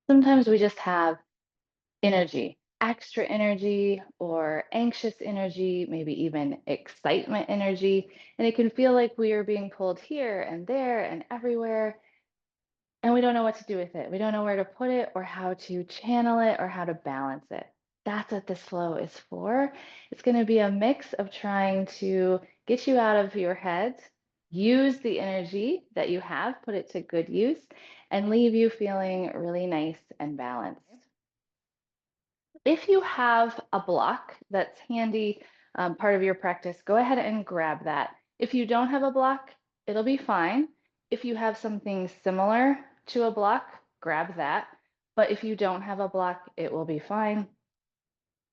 Sometimes we just have energy, extra energy or anxious energy, maybe even excitement energy. And it can feel like we are being pulled here and there and everywhere. And we don't know what to do with it. We don't know where to put it or how to channel it or how to balance it. That's what this flow is for. It's going to be a mix of trying to get you out of your head, use the energy that you have, put it to good use, and leave you feeling really nice and balanced. If you have a block that's handy, part of your practice, go ahead and grab that. If you don't have a block, it'll be fine. If you have something similar to a block, grab that. But if you don't have a block, it will be fine.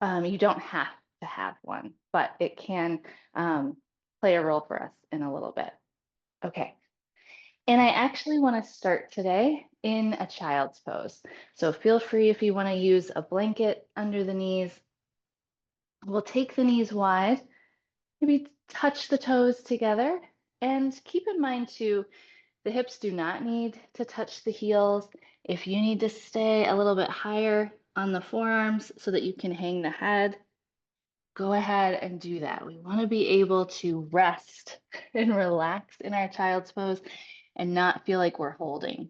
You don't have to have one, but it can play a role for us in a little bit. Okay. And I actually want to start today in a child's pose. So feel free if you want to use a blanket under the knees. We'll take the knees wide, maybe touch the toes together, and keep in mind too, the hips do not need to touch the heels. If you need to stay a little bit higher on the forearms so that you can hang the head, go ahead and do that. We want to be able to rest and relax in our child's pose and not feel like we're holding.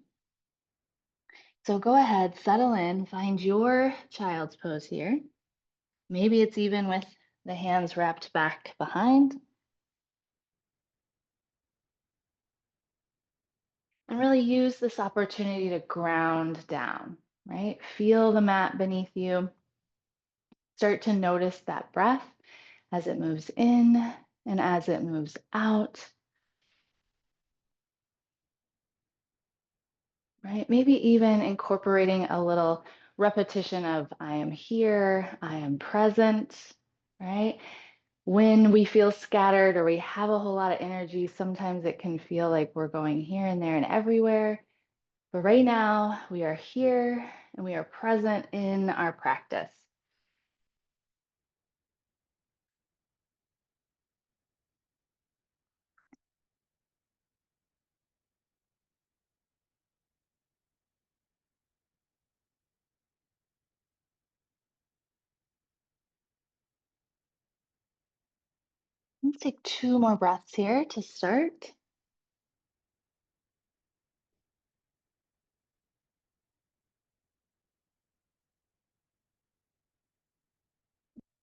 So go ahead, settle in, find your child's pose here. Maybe it's even with the hands wrapped back behind. And really use this opportunity to ground down, right? Feel the mat beneath you. Start to notice that breath as it moves in and as it moves out, right? Maybe even incorporating a little repetition of I am here, I am present, right? When we feel scattered or we have a whole lot of energy, sometimes it can feel like we're going here and there and everywhere. But right now, we are here and we are present in our practice. Let's take two more breaths here to start.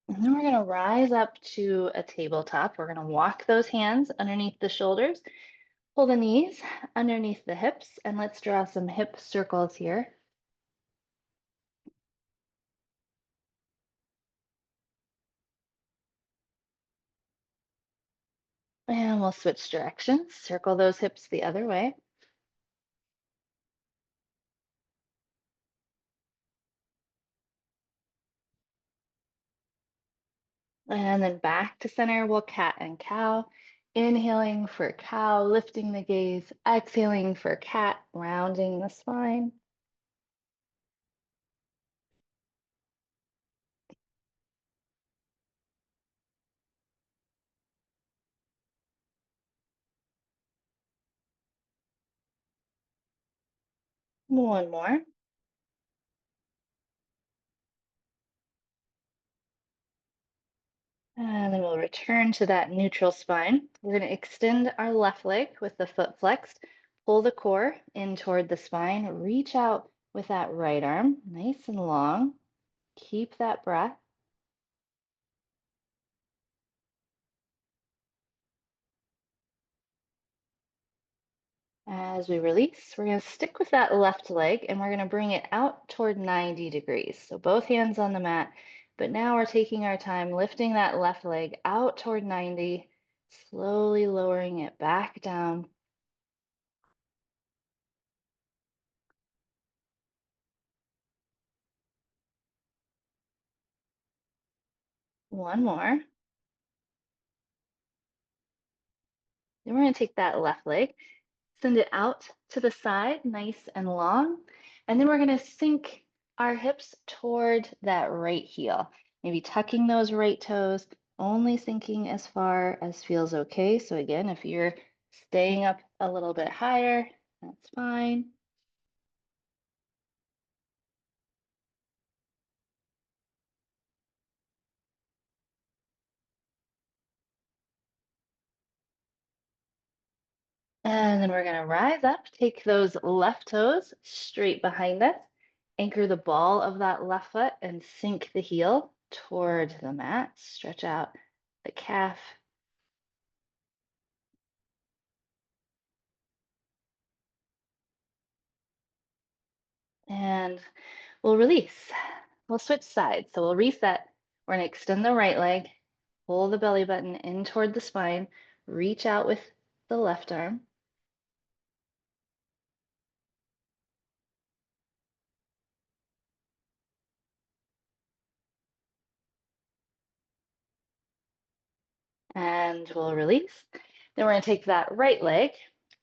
And then we're going to rise up to a tabletop. We're going to walk those hands underneath the shoulders, pull the knees underneath the hips, and let's draw some hip circles here. And we'll switch directions, circle those hips the other way. And then back to center, we'll cat and cow. Inhaling for cow, lifting the gaze. Exhaling for cat, rounding the spine. One more. And then we'll return to that neutral spine. We're going to extend our left leg with the foot flexed, pull the core in toward the spine, reach out with that right arm, nice and long. Keep that breath. As we release, we're going to stick with that left leg and we're going to bring it out toward 90 degrees. So both hands on the mat, but now we're taking our time lifting that left leg out toward 90, slowly lowering it back down. One more. Then we're going to take that left leg, send it out to the side, nice and long. And then we're going to sink our hips toward that right heel, maybe tucking those right toes, only sinking as far as feels okay. So again, if you're staying up a little bit higher, that's fine. And then we're going to rise up, take those left toes straight behind us, anchor the ball of that left foot and sink the heel toward the mat. Stretch out the calf. And we'll release. We'll switch sides. So we'll reset. We're going to extend the right leg, pull the belly button in toward the spine, reach out with the left arm. And we'll release. Then we're going to take that right leg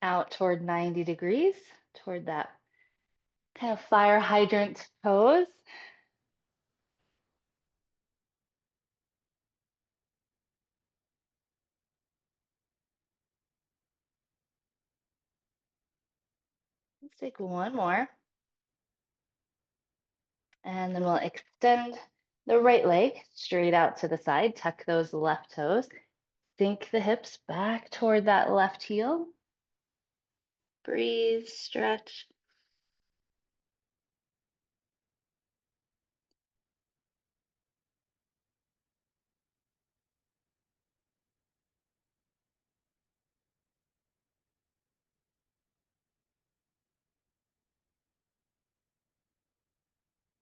out toward 90 degrees, toward that kind of fire hydrant pose. Let's take one more. And then we'll extend the right leg straight out to the side, tuck those left toes, sink the hips back toward that left heel. Breathe, stretch.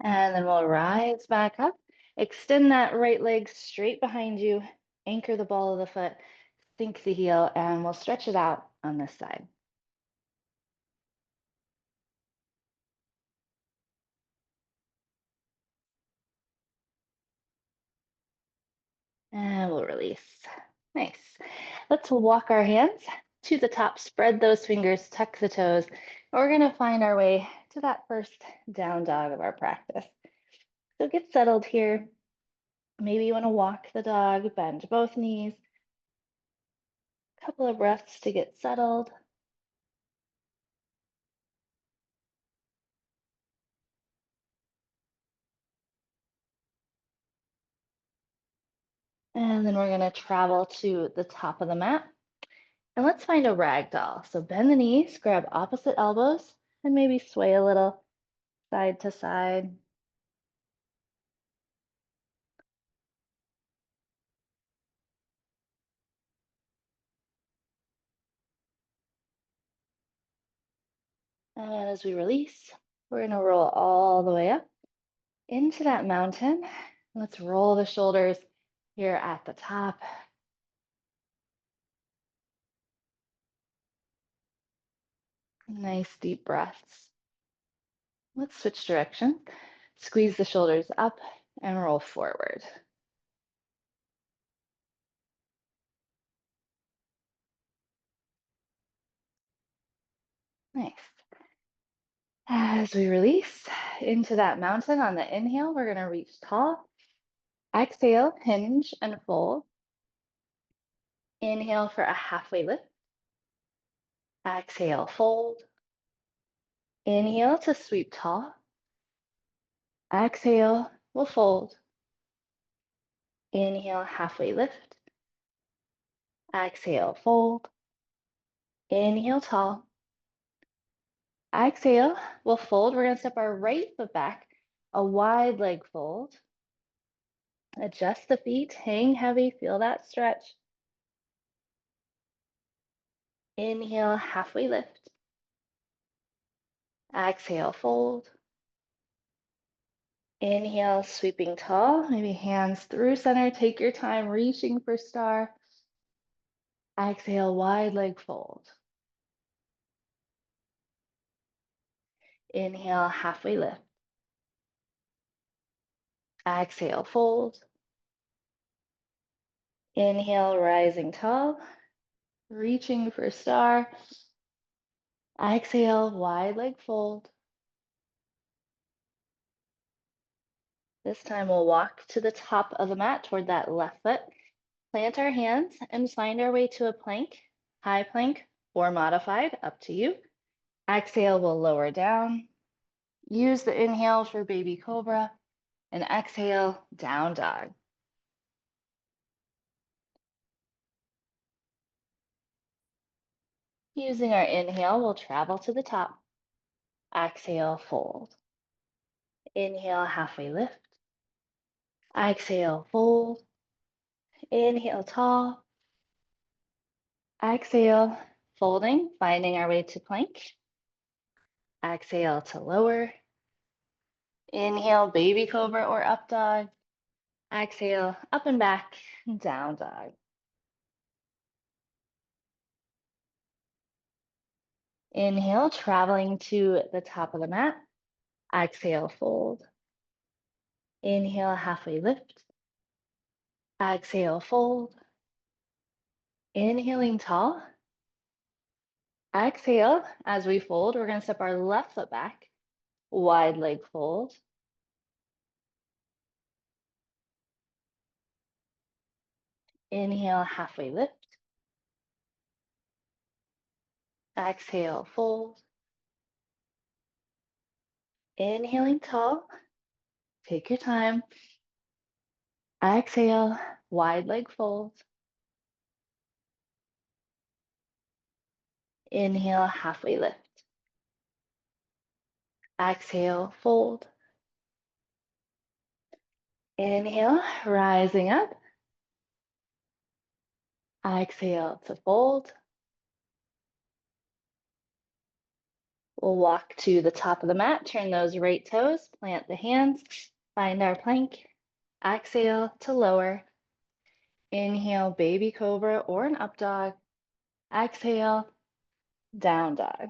And then we'll rise back up. Extend that right leg straight behind you. Anchor the ball of the foot, sink the heel, and we'll stretch it out on this side. And we'll release. Nice. Let's walk our hands to the top, spread those fingers, tuck the toes. We're going to find our way to that first down dog of our practice. So get settled here. Maybe you want to walk the dog, bend both knees. Couple of breaths to get settled. And then we're going to travel to the top of the mat. And let's find a rag doll. So bend the knees, grab opposite elbows, and maybe sway a little side to side. And as we release, we're going to roll all the way up into that mountain. Let's roll the shoulders here at the top. Nice deep breaths. Let's switch direction. Squeeze the shoulders up and roll forward. Nice. As we release into that mountain on the inhale, we're going to reach tall. Exhale, hinge and fold. Inhale for a halfway lift. Exhale, fold. Inhale to sweep tall. Exhale, we'll fold. Inhale, halfway lift. Exhale, fold. Inhale, tall. Exhale, we'll fold. We're going to step our right foot back, a wide leg fold. Adjust the feet, hang heavy, feel that stretch. Inhale, halfway lift. Exhale, fold. Inhale, sweeping tall, maybe hands through center. Take your time reaching for star. Exhale, wide leg fold. Inhale, halfway lift. Exhale, fold. Inhale, rising tall, reaching for star. Exhale, wide leg fold. This time we'll walk to the top of the mat toward that left foot. Plant our hands and find our way to a plank, high plank or modified, up to you. Exhale, we'll lower down. Use the inhale for baby cobra and exhale, down dog. Using our inhale, we'll travel to the top. Exhale, fold. Inhale, halfway lift. Exhale, fold. Inhale, tall. Exhale, folding, finding our way to plank. Exhale to lower. Inhale, baby cobra or up dog. Exhale, up and back, down dog. Inhale, traveling to the top of the mat. Exhale, fold. Inhale, halfway lift. Exhale, fold. Inhaling tall. Exhale, as we fold, we're going to step our left foot back. Wide leg fold. Inhale, halfway lift. Exhale, fold. Inhaling tall. Take your time. Exhale, wide leg fold. Inhale, halfway lift. Exhale, fold. Inhale, rising up. Exhale to fold. We'll walk to the top of the mat, turn those right toes, plant the hands, find our plank. Exhale to lower. Inhale, baby cobra or an up dog. Exhale, down dog.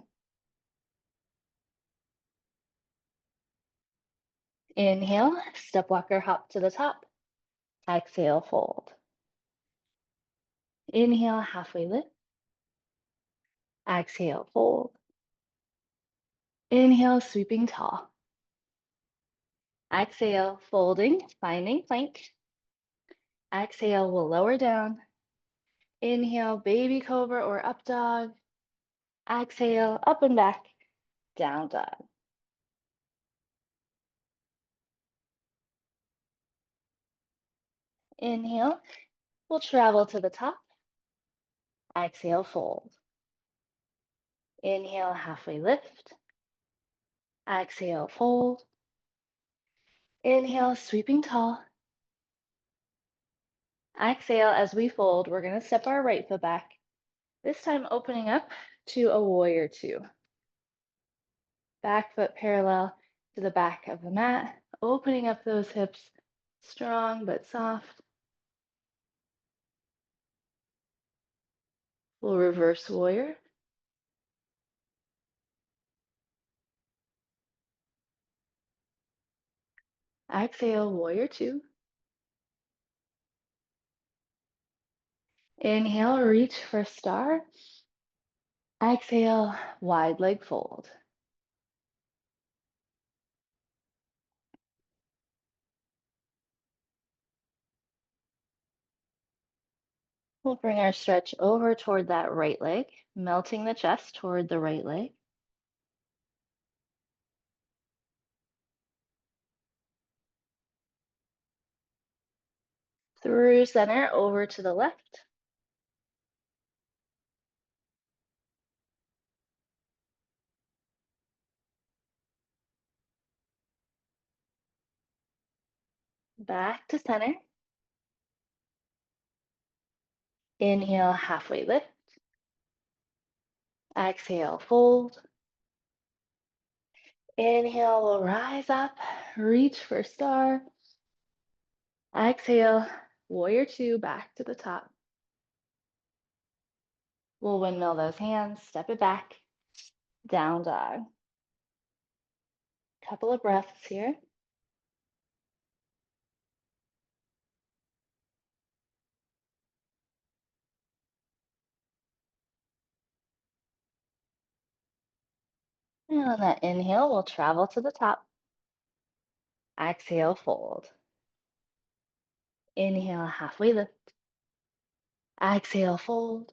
Inhale, step walker hop to the top. Exhale, fold. Inhale, halfway lift. Exhale, fold. Inhale, sweeping tall. Exhale, folding, finding plank. Exhale, we'll lower down. Inhale, baby cobra or up dog. Exhale, up and back, down dog. Inhale, we'll travel to the top. Exhale, fold. Inhale, halfway lift. Exhale, fold. Inhale, sweeping tall. Exhale, as we fold, we're going to step our right foot back. This time opening up to a warrior two. Back foot parallel to the back of the mat, opening up those hips, strong but soft. We'll reverse warrior. Exhale, warrior two. Inhale, reach for star. Exhale, wide leg fold. We'll bring our stretch over toward that right leg, melting the chest toward the right leg. Through center, over to the left. Back to center. Inhale, halfway lift. Exhale, fold. Inhale, we'll rise up, reach for star. Exhale, warrior two, back to the top. We'll windmill those hands, step it back, down dog. Couple of breaths here. And on that inhale, we'll travel to the top. Exhale, fold. Inhale, halfway lift. Exhale, fold.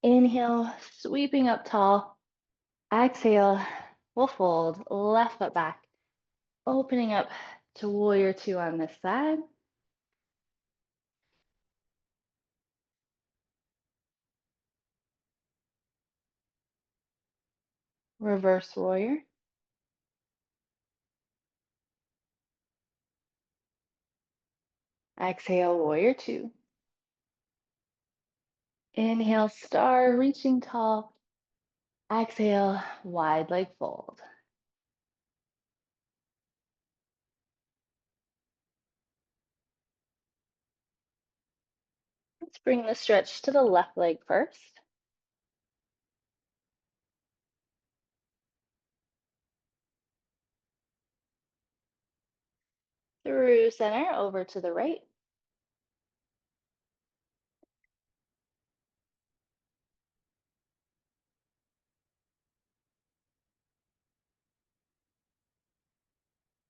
Inhale, sweeping up tall. Exhale, we'll fold, left foot back, opening up to warrior two on this side. Reverse warrior. Exhale, warrior two. Inhale, star, reaching tall. Exhale, wide leg fold. Let's bring the stretch to the left leg first. Through center, over to the right.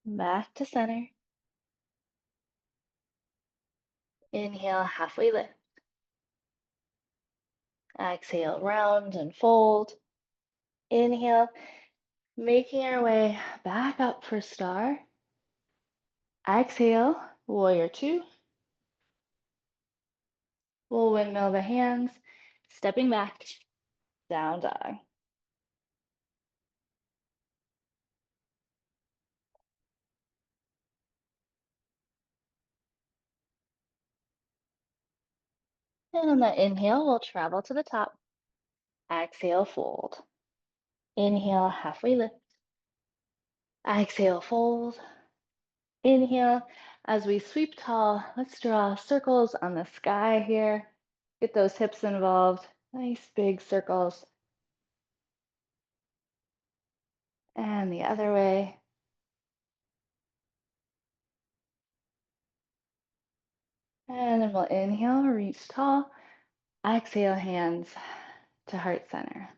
Back to center. Inhale, halfway lift. Exhale, round and fold. Inhale, making our way back up for star. Exhale, warrior two. We'll windmill the hands, stepping back, down dog. And on the inhale, we'll travel to the top. Exhale, fold. Inhale, halfway lift. Exhale, fold. Inhale, as we sweep tall, let's draw circles on the sky here. Get those hips involved. Nice big circles. And the other way. And then we'll inhale, reach tall. Exhale, hands to heart center.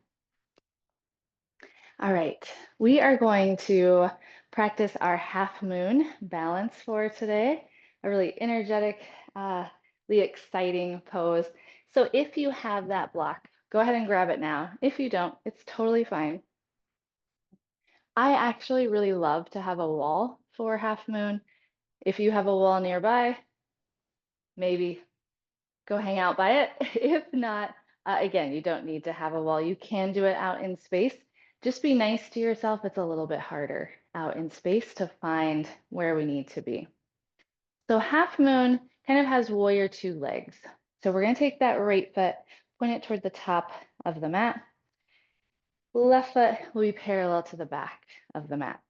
All right, we are going to practice our half moon balance for today, a really energetic, exciting pose. So if you have that block, go ahead and grab it now. If you don't, it's totally fine. I actually really love to have a wall for half moon. If you have a wall nearby, maybe go hang out by it. If not, again, you don't need to have a wall. You can do it out in space. Just be nice to yourself. It's a little bit harder out in space to find where we need to be. So half moon kind of has warrior two legs. So we're going to take that right foot, point it toward the top of the mat. Left foot will be parallel to the back of the mat.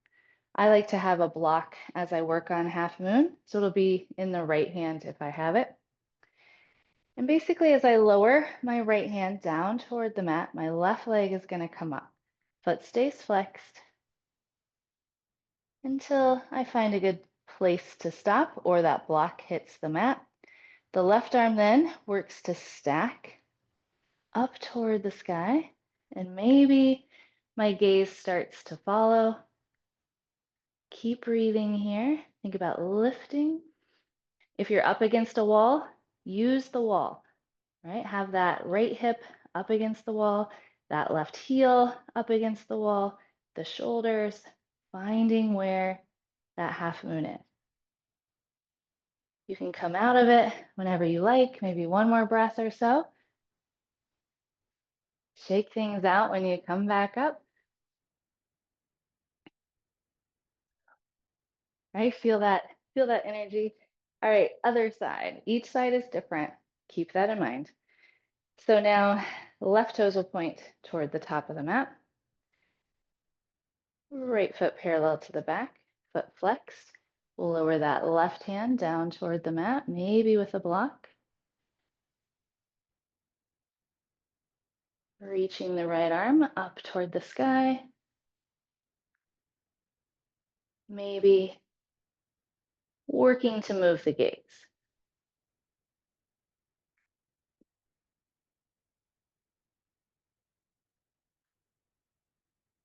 I like to have a block as I work on half moon. So it'll be in the right hand if I have it. And basically, as I lower my right hand down toward the mat, my left leg is going to come up. Foot stays flexed until I find a good place to stop or that block hits the mat. The left arm then works to stack up toward the sky, and maybe my gaze starts to follow. Keep breathing here. Think about lifting. If you're up against a wall, use the wall. Right? Have that right hip up against the wall, that left heel up against the wall, the shoulders, finding where that half moon is. You can come out of it whenever you like, maybe one more breath or so. Shake things out when you come back up. Right? Feel that energy. All right, other side. Each side is different. Keep that in mind. So now left toes will point toward the top of the mat. Right foot parallel to the back, foot flexed. We'll lower that left hand down toward the mat, maybe with a block. Reaching the right arm up toward the sky. Maybe working to move the gaze.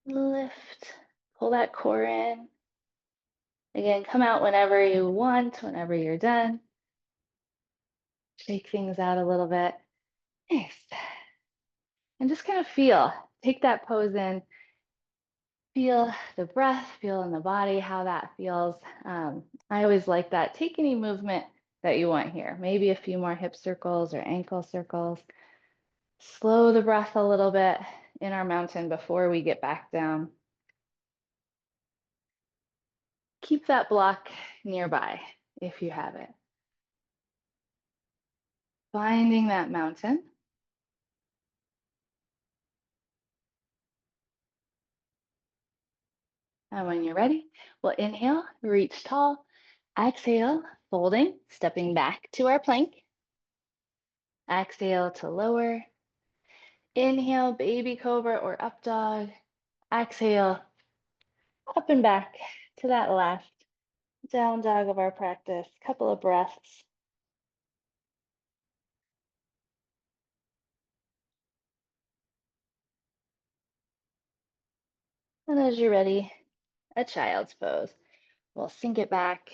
Lift, pull that core in. Again, come out whenever you want, whenever you're done. Shake things out a little bit. Nice. And just kind of feel, take that pose in. Feel the breath, feel in the body, how that feels. I always like that. Take any movement that you want here. Maybe a few more hip circles or ankle circles. Slow the breath a little bit. in our mountain before we get back down. Keep that block nearby if you have it. Finding that mountain. And when you're ready, we'll inhale, reach tall. Exhale, folding, stepping back to our plank. Exhale to lower. Inhale, baby cobra or up dog. Exhale, up and back to that last down dog of our practice. Couple of breaths. And as you're ready, a child's pose. We'll sink it back.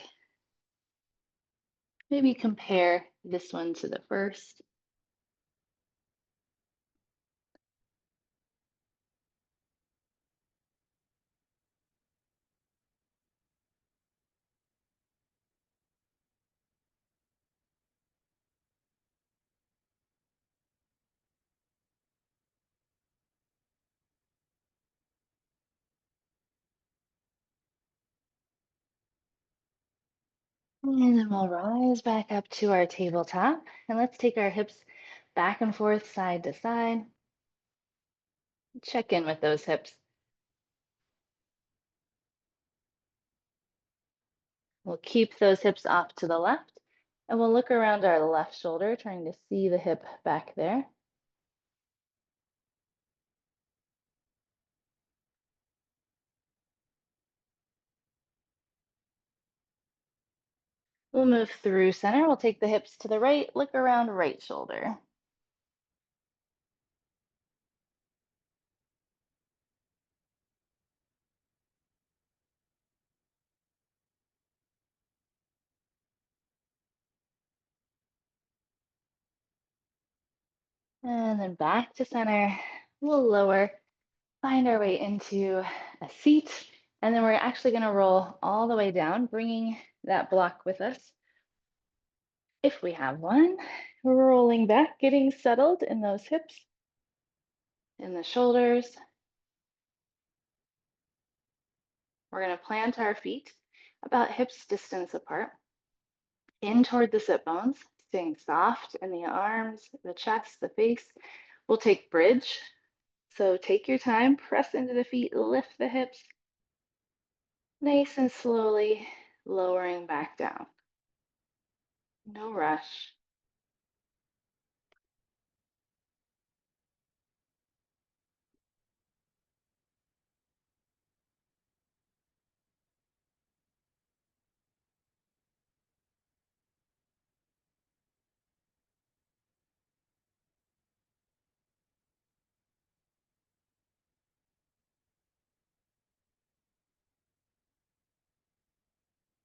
Maybe compare this one to the first. And then we'll rise back up to our tabletop. And let's take our hips back and forth, side to side. Check in with those hips. We'll keep those hips off to the left. And we'll look around our left shoulder, trying to see the hip back there. We'll move through center. We'll take the hips to the right, look around right shoulder. And then back to center. We'll lower, find our way into a seat. And then we're actually going to roll all the way down, bringing that block with us. If we have one, rolling back, getting settled in those hips, in the shoulders. We're going to plant our feet about hips distance apart, in toward the sit bones, staying soft in the arms, the chest, the face. We'll take bridge. So take your time, press into the feet, lift the hips, nice and slowly lowering back down. No rush.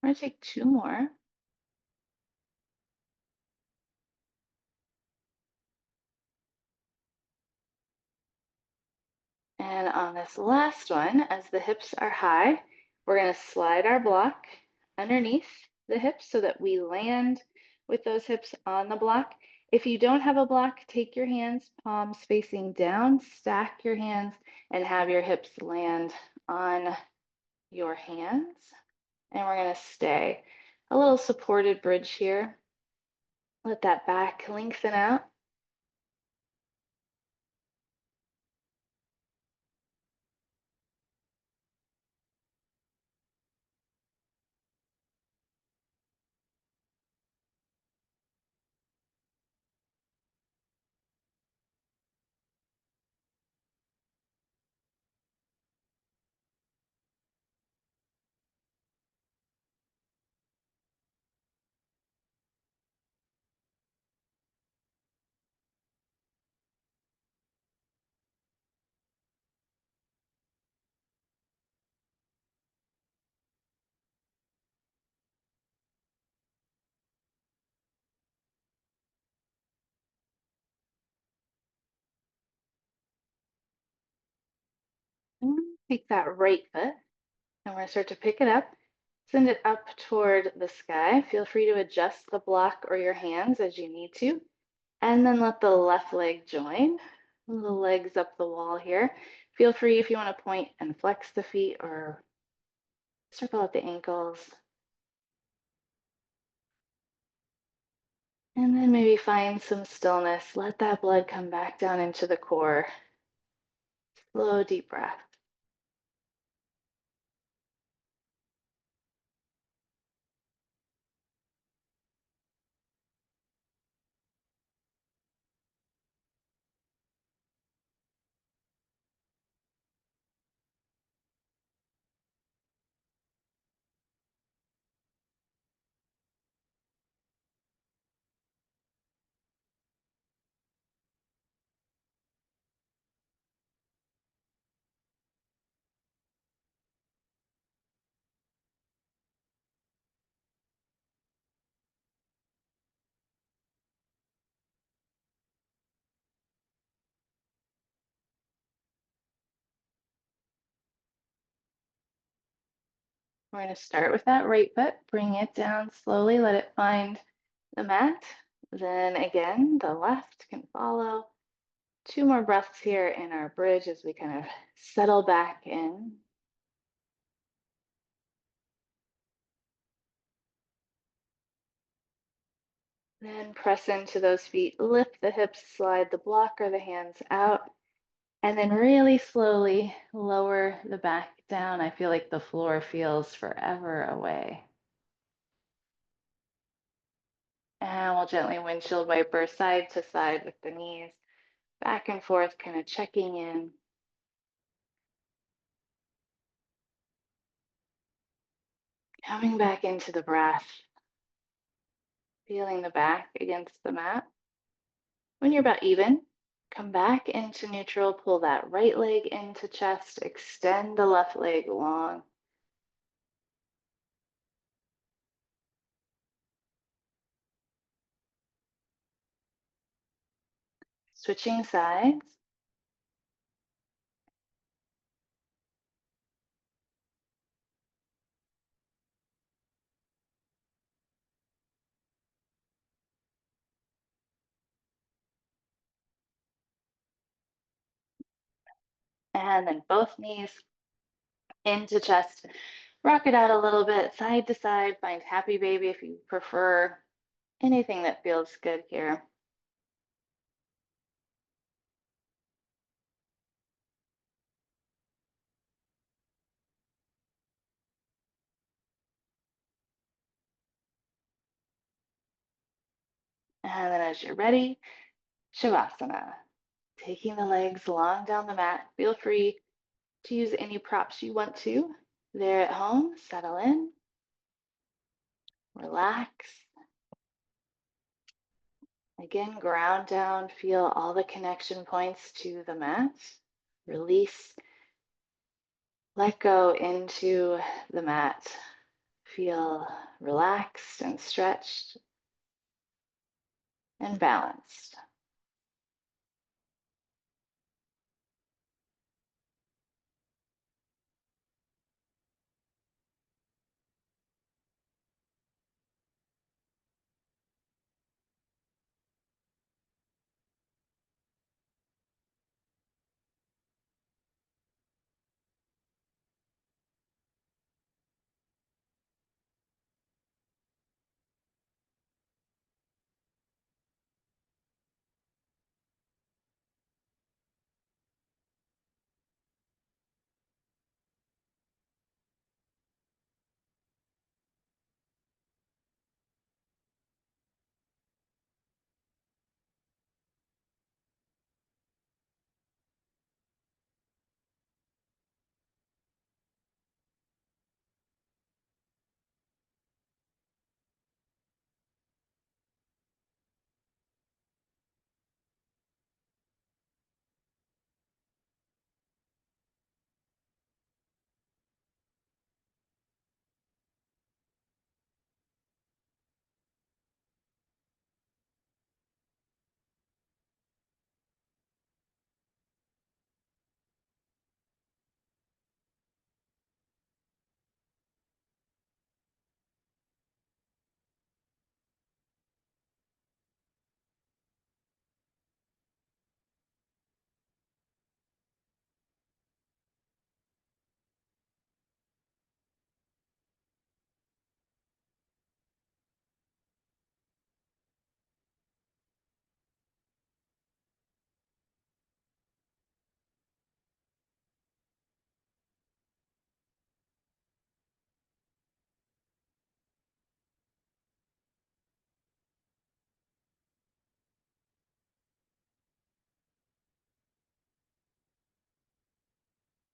We're going to take two more. And on this last one, as the hips are high, we're going to slide our block underneath the hips so that we land with those hips on the block. If you don't have a block, take your hands, palms facing down, stack your hands, and have your hips land on your hands. And we're going to stay. A little supported bridge here. Let that back lengthen out. Take that right foot, and we're going to start to pick it up. Send it up toward the sky. Feel free to adjust the block or your hands as you need to. And then let the left leg join. The legs up the wall here. Feel free if you want to point and flex the feet or circle at the ankles. And then maybe find some stillness. Let that blood come back down into the core. Slow, deep breath. We're going to start with that right foot. Bring it down slowly. Let it find the mat. Then again, the left can follow. Two more breaths here in our bridge as we kind of settle back in. Then press into those feet, lift the hips, slide the block or the hands out, and then really slowly lower the back down. I feel like the floor feels forever away. And we'll gently windshield wiper side to side with the knees, back and forth, kind of checking in. Coming back into the breath, feeling the back against the mat. When you're about even, come back into neutral, pull that right leg into chest, extend the left leg long. Switching sides. And then both knees into chest. Rock it out a little bit, side to side. Find happy baby if you prefer. Anything that feels good here. And then as you're ready, Shavasana. Taking the legs long down the mat. Feel free to use any props you want to. There at home, settle in, relax. Again, ground down, feel all the connection points to the mat. Release, let go into the mat. Feel relaxed and stretched and balanced.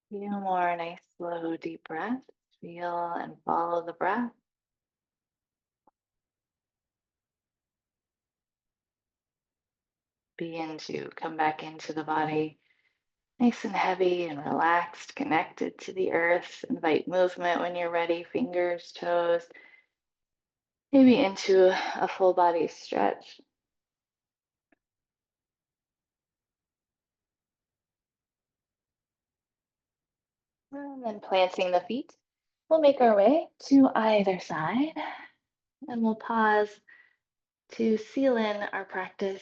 Few more nice, slow, deep breaths. Feel and follow the breath. Begin to come back into the body, nice and heavy and relaxed, connected to the earth. Invite movement when you're ready, fingers, toes, maybe into a full body stretch. And then planting the feet, we'll make our way to either side and we'll pause to seal in our practice.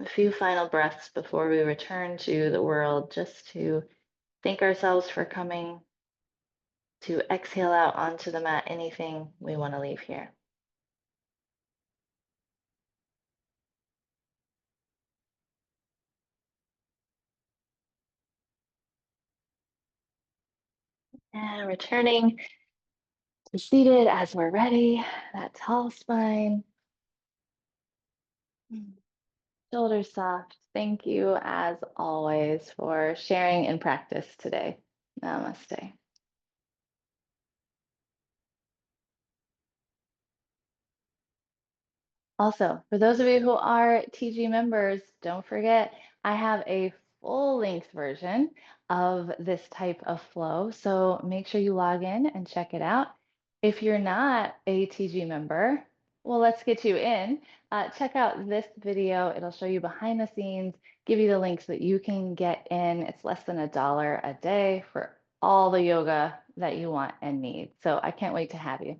A few final breaths before we return to the world, just to thank ourselves for coming, to exhale out onto the mat anything we want to leave here. And returning to seated as we're ready, that tall spine, shoulders soft. Thank you as always for sharing in practice today. Namaste. Also, for those of you who are TG members, don't forget I have a full length version of this type of flow. So make sure you log in and check it out. If you're not a TG member, well, let's get you in. Check out this video. It'll show you behind the scenes, give you the links that you can get in. It's less than $1 a day for all the yoga that you want and need. So I can't wait to have you.